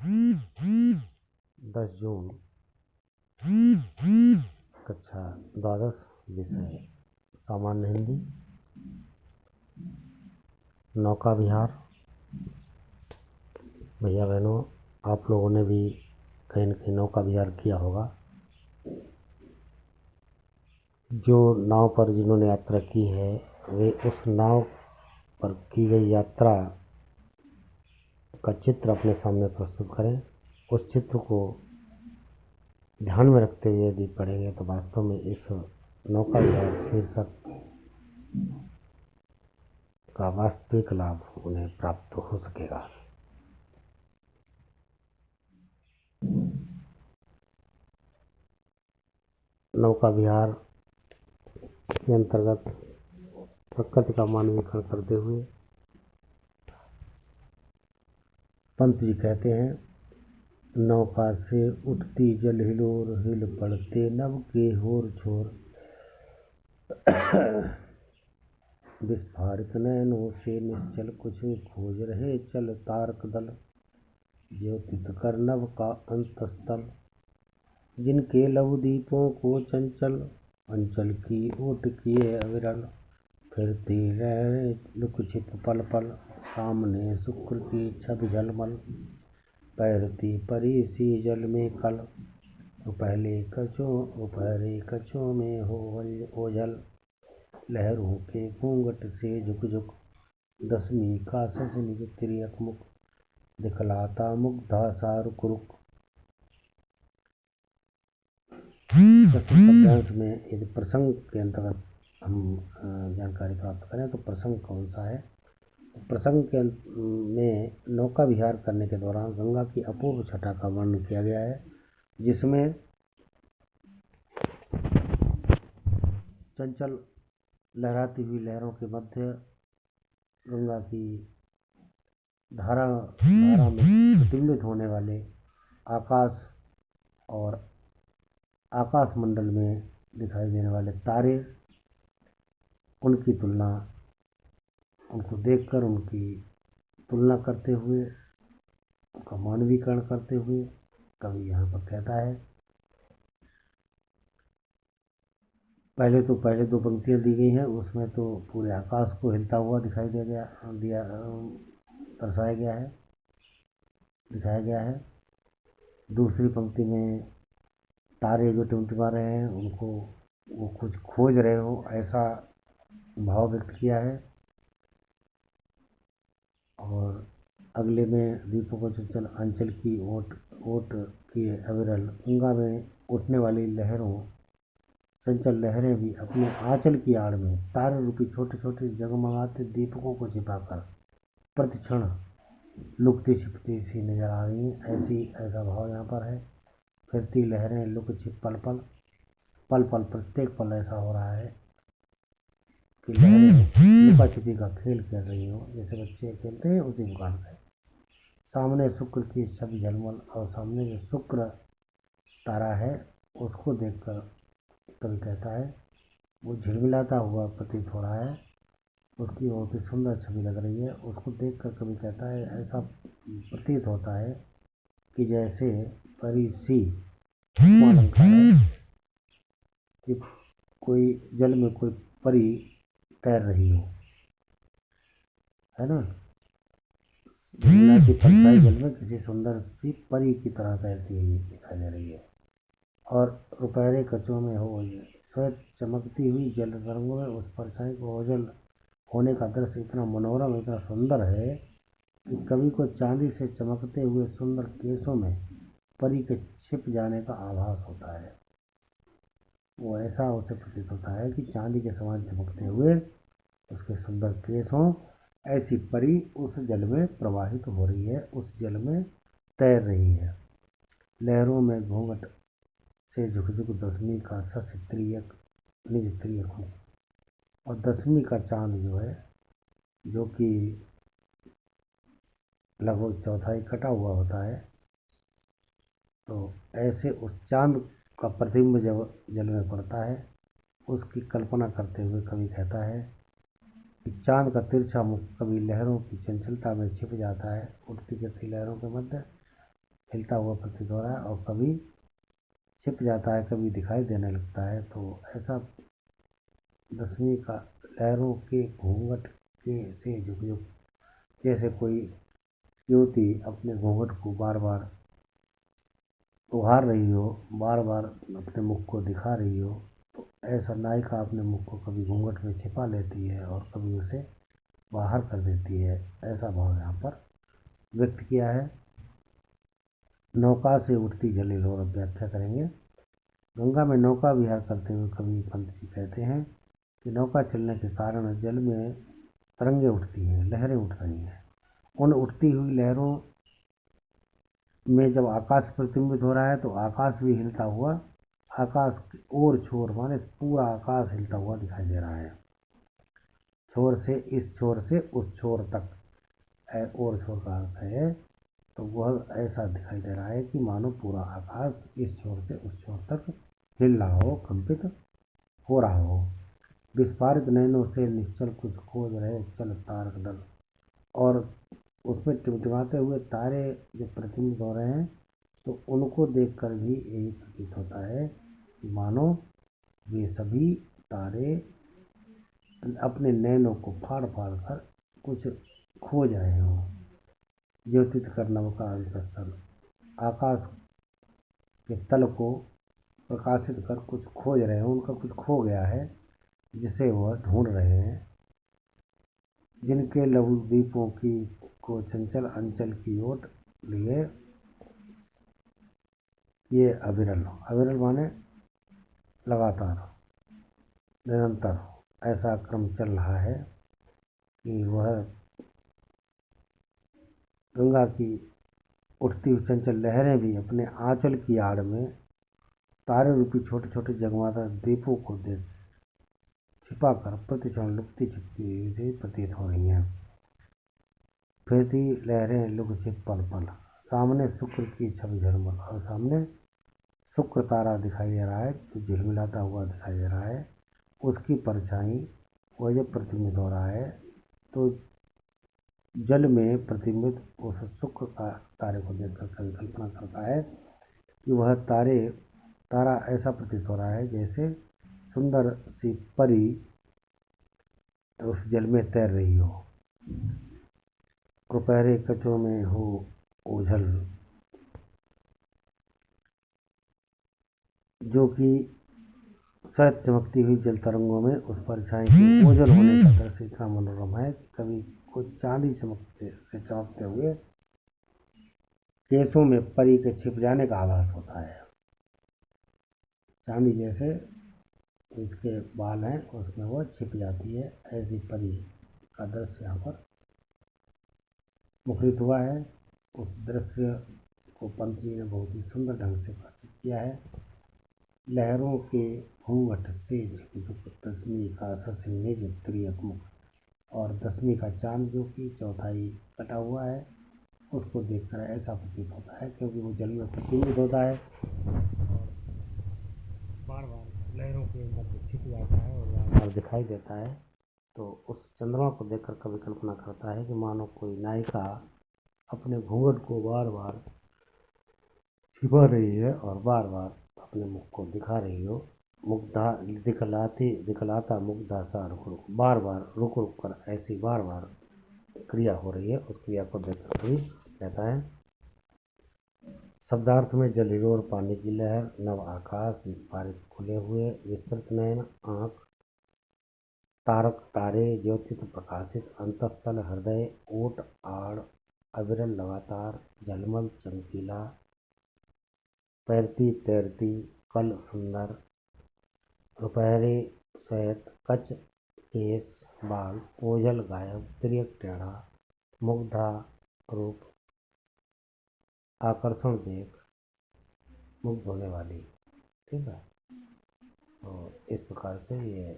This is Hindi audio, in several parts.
10 जून कक्षा द्वादश विषय सामान्य हिंदी नौका विहार। भैया बहनों, आप लोगों ने भी कहीं न कहीं नौका विहार किया होगा। जो नाव पर जिन्होंने यात्रा की है वे उस नाव पर की गई यात्रा का चित्र अपने सामने प्रस्तुत करें। उस चित्र को ध्यान में रखते हुए यदि पढ़ेंगे तो वास्तव में इस नौका विहार शीर्षक का वास्तविक लाभ उन्हें प्राप्त हो सकेगा। नौका विहार के अंतर्गत प्रकृति का मानवीकरण करते हुए पंत जी कहते हैं, नौका से उठती जल हिलोर, हिल पड़ते नभ के होर छोर। विस्फारित नयनों से निश्चल कुछ खोज रहे चल तारक दल। ज्योतित कर नभ का अंतस्थल, जिनके लघु दीपों को चंचल अंचल की ओट किए अविरल। फिरती रहे लुक छिप पल पल, सामने शुक्र की छवि झलमल। तैरती परी सी जल में कल, पहरे कछों में हो ओझल। लहरों के घूंघट से झुक झुक, दसवीं का सच निज तिर्यक मुख। दिखलाता मुग्धा सा रुक रुक। पद्यांश में यदि प्रसंग के अंतर्गत हम जानकारी प्राप्त करें तो प्रसंग कौन सा है। प्रसंग के में नौका विहार करने के दौरान गंगा की अपूर्व छटा का वर्णन किया गया है, जिसमें चंचल लहराती हुई लहरों के मध्य गंगा की धारा में प्रतिबिंबित होने वाले आकाश और आकाश मंडल में दिखाई देने वाले तारे, उनकी तुलना उनको देखकर उनकी तुलना करते हुए उनका मानवीकरण करते हुए कवि यहाँ पर कहता है। पहले दो पंक्तियाँ दी गई हैं, उसमें तो पूरे आकाश को हिलता हुआ दिखाई दिखाया गया है। दूसरी पंक्ति में तारे जो टिमटिमा रहे हैं उनको वो कुछ खोज रहे हो ऐसा भाव व्यक्त किया है। और अगले में दीपों को चंचल अंचल की ओट की अविरल। गंगा में उठने वाली लहरों चंचल लहरें भी अपने आंचल की आड़ में तारे रूपी छोटे छोटे जगमगाते दीपकों को छिपाकर प्रतिक्षण लुकती छिपती सी नजर आ रही हैं। ऐसा भाव यहाँ पर है। फिरती लहरें लुक छिप पल पल प्रत्येक पल ऐसा हो रहा है कि लहरें लुका छिपी का खेल खेल रही हो, जैसे बच्चे खेलते हैं उसी मुकाम से। सामने शुक्र की छवि झलमल, और सामने जो शुक्र तारा है उसको देखकर कवि कहता है वो झिलमिलाता हुआ प्रतीत हो रहा है, उसकी बहुत ही सुंदर छवि लग रही है। उसको देखकर कवि कहता है ऐसा प्रतीत होता है कि जैसे परी सी अलंकार है कि कोई जल में कोई परी तैर रही हो, है ना। यमुना की परछाई जल में किसी सुंदर सी परी की तरह तैरती हुई दिखाई दे रही है। और रुपहरे कचों में हो श्वेत चमकती हुई जल तरंगों में उस परछाई को ओझल होने का दृश्य इतना मनोरम, इतना सुंदर है कि कवि को चांदी से चमकते हुए सुंदर केसों में परी के छिप जाने का आभास होता है। वो ऐसा उसे प्रतीत होता है कि चांदी के समान चमकते हुए उसके सुंदर केस हों, ऐसी परी उस जल में प्रवाहित हो रही है, उस जल में तैर रही है। लहरों में घूंघट से झुक झुक दसवीं का सस तिर्यक निज तिर्यक हो। और दसवीं का चांद जो है, जो कि लगभग चौथाई कटा हुआ होता है, तो ऐसे उस चांद का प्रतिबिंब जब जल में पड़ता है उसकी कल्पना करते हुए कवि कहता है कि चांद का तिरछा मुख कभी लहरों की चंचलता में छिप जाता है, उठती गिरती लहरों के मध्य हिलता हुआ प्रतीत हो रहा है और कभी छिप जाता है, कभी दिखाई देने लगता है। तो ऐसा दसवीं का लहरों के घूंघट के से झुक झुक, जैसे कोई युवती अपने घूंघट को बार बार उभार रही हो, बार बार अपने मुख को दिखा रही हो। तो ऐसा नायिका अपने मुख को कभी घूंघट में छिपा लेती है और कभी उसे बाहर कर देती है। ऐसा भाव यहाँ पर व्यक्त किया है। नौका से उठती जलील और व्याख्या करेंगे। गंगा में नौका विहार करते हुए कवि पंत जी कहते हैं कि नौका चलने के कारण जल में तरंगें उठती हैं, लहरें उठ रही हैं। उन उठती हुई लहरों में जब आकाश प्रतिबिंबित हो रहा है तो आकाश भी हिलता हुआ, आकाश की ओर छोर माने पूरा आकाश हिलता हुआ दिखाई दे रहा है। छोर से इस छोर से उस छोर तक, और छोर का अर्थ है तो वह ऐसा दिखाई दे रहा है कि मानो पूरा आकाश इस छोर से उस छोर तक हिल रहा हो, कंपित हो रहा हो। विस्फारित नयनों से निश्चल कुछ खोज रहे चल तारक दल, और उसमें टिमटिमाते हुए तारे जो प्रतिबिंबित हो रहे हैं तो उनको देखकर भी यही प्रतीत होता है कि मानो वे सभी तारे अपने नैनों को फाड़ फाड़ कर कुछ खोज रहे हों। ज्योतित कर नव का स्थल, आकाश के तल को प्रकाशित कर कुछ खोज रहे हैं, उनका कुछ खो गया है जिसे वह ढूंढ रहे हैं। जिनके लघु द्वीपों की को चंचल अंचल की ओट लिए ये अविरल, अविरल माने लगातार, निरंतर ऐसा क्रम चल रहा है कि वह गंगा की उठती हुई चंचल लहरें भी अपने आंचल की आड़ में तारे रूपी छोटे छोटे जगमगाते द्वीपों को देख छिपा कर प्रतिक्षण लुकती छिपती हुई से प्रतीत हो रही हैं। फिरती लहरें लुक छिप पल पल, सामने शुक्र की छवि झलमल, और सामने शुक्र तारा दिखाई दे रहा है तो झिलमिलाता हुआ दिखाई दे रहा है। उसकी परछाई वह जब प्रतिबिंबित हो रहा है तो जल में प्रतिबिंबित उस शुक्र का तारे को देखकर कवि कल्पना करता है कि वह तारा ऐसा प्रतीत हो रहा है जैसे सुंदर सी परी उस जल में तैर रही हो। रुपहरे कचों में हो ओझल, जो कि सहज चमकती हुई जल तरंगों में उस परछाई के ओझल होने का दृश्य इतना मनोरम है कि कभी कुछ चांदी चमकते हुए केसों में परी के छिप जाने का आभास होता है। चांदी जैसे इसके बाल हैं उसमें वो छिप जाती है, ऐसी परी का दृश्य यहाँ पर मुखरित हुआ है। उस दृश्य को पंत जी ने बहुत ही सुंदर ढंग से प्रस्तुत किया है। लहरों के घूंघट से झुक दसवीं का ससिनिज त्रियक मुख, और दसवीं का चांद जो कि चौथाई कटा हुआ है उसको देखकर ऐसा प्रतीत होता है क्योंकि वो जल में प्रतिबिंबित होता है और बार बार लहरों के मध्य छिप जाता है और बार बार दिखाई देता है। तो उस चंद्रमा को देखकर कवि कल्पना करता है कि मानो कोई नायिका अपने घूंघट को बार बार छिपा रही है और बार बार अपने मुख को दिखा रही हो। मुग्धा दिखलाता मुग्धा सा रुक रुक, बार बार रुक रुक कर ऐसी बार बार क्रिया हो रही है। उस क्रिया को देखकर कवि कहता है शब्दार्थ में जल हिलोर पानी की लहर, नव आकाश, विस्फारित खुले हुए विस्तृत नयन आँख, तारक तारे ज्योतित प्रकाशित अंतस्थल हृदय ओट आड़, अविरल लगातार झलमल चमकीला, तैरती तैरती कल सुंदर, रुपहरे श्वेत कच केस बाल, ओझल गायब तिर्यक टेढ़ा, मुग्धा रूप आकर्षण देख मुग्ध होने वाली। ठीक है, तो इस प्रकार से ये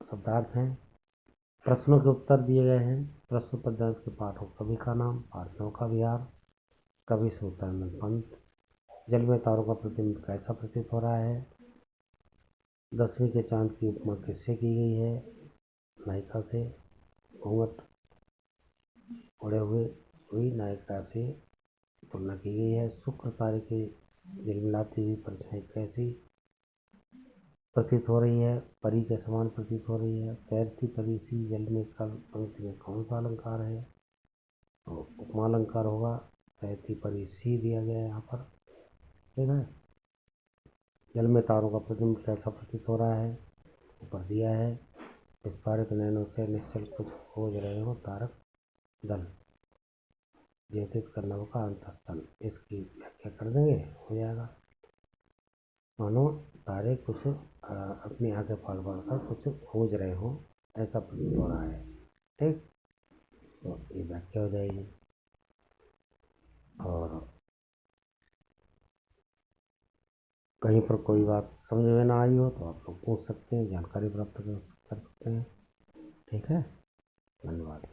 शब्दार्थ हैं। प्रश्नों के उत्तर दिए गए हैं। प्रश्न पद्यांश के पाठों कवि का नाम, पाठों का विहार, कवि सूत्रानंद पंत। जल में तारों का प्रतिबिंब कैसा प्रतीत हो रहा है। दसवीं के चांद की उपमा किससे की गई है, नायिका से। घूंघट ओढ़े हुए हुई नायिका से तुलना की गई है। शुक्र तारे के झिलमिलाती हुई परछाई कैसी प्रतीत हो रही है? परी के समान प्रतीत हो रही है। तैरती परी सी जल में कल पंक्ति में कौन सा अलंकार है? तो उपमा अलंकार होगा। तैरती परी सी दिया गया है यहाँ पर, ठीक है। जल में तारों का प्रतिबिंब कैसा प्रतीत हो रहा है? ऊपर दिया है। विस्फारित नैनों से निश्चल कुछ खोज रहे हो तारक दल, ज्योतित करनव का अंतस्थल। इसकी व्याख्या कर देंगे, हो जाएगा। मानो तारे कुछ अपनी आंखें फाड़ फाड़ कर कुछ खोज रहे हो, ऐसा प्रतीत हो रहा है, ठीक। तो ये व्याख्या हो जाएगी। और कहीं पर कोई बात समझ में ना आई हो तो आप लोग पूछ सकते हैं, जानकारी प्राप्त कर सकते हैं, ठीक है। धन्यवाद।